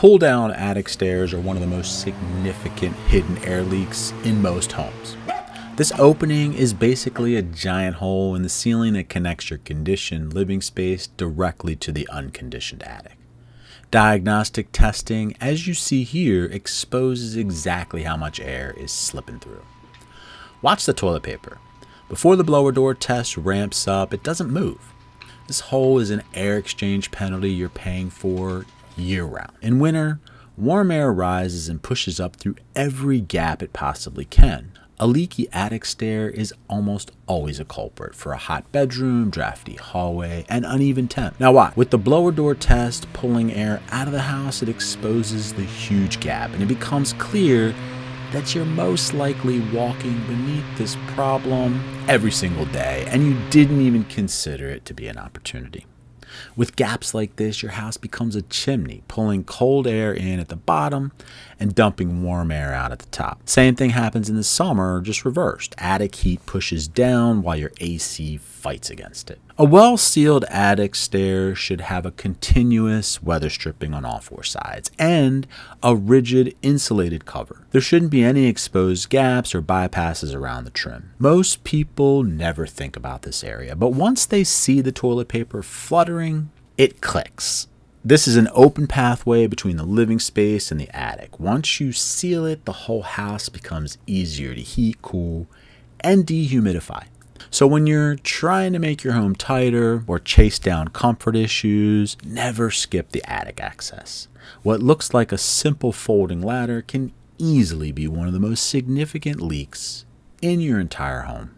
Pull-down attic stairs are one of the most significant hidden air leaks in most homes. This opening is basically a giant hole in the ceiling that connects your conditioned living space directly to the unconditioned attic. Diagnostic testing, as you see here, exposes exactly how much air is slipping through. Watch the toilet paper. Before the blower door test ramps up, it doesn't move. This hole is an air exchange penalty you're paying for year-round. In winter, warm air rises and pushes up through every gap it possibly can. A leaky attic stair is almost always a culprit for a hot bedroom, drafty hallway, and uneven temp. Now watch. With the blower door test pulling air out of the house, it exposes the huge gap, and it becomes clear that you're most likely walking beneath this problem every single day, and you didn't even consider it to be an opportunity. With gaps like this, your house becomes a chimney, pulling cold air in at the bottom and dumping warm air out at the top. Same thing happens in the summer, just reversed. Attic heat pushes down while your AC fights against it. A well-sealed attic stair should have a continuous weather stripping on all four sides and a rigid insulated cover. There shouldn't be any exposed gaps or bypasses around the trim. Most people never think about this area, but once they see the toilet paper fluttering, it clicks. This is an open pathway between the living space and the attic. Once you seal it, the whole house becomes easier to heat, cool, and dehumidify. So when you're trying to make your home tighter or chase down comfort issues, never skip the attic access. What looks like a simple folding ladder can easily be one of the most significant leaks in your entire home.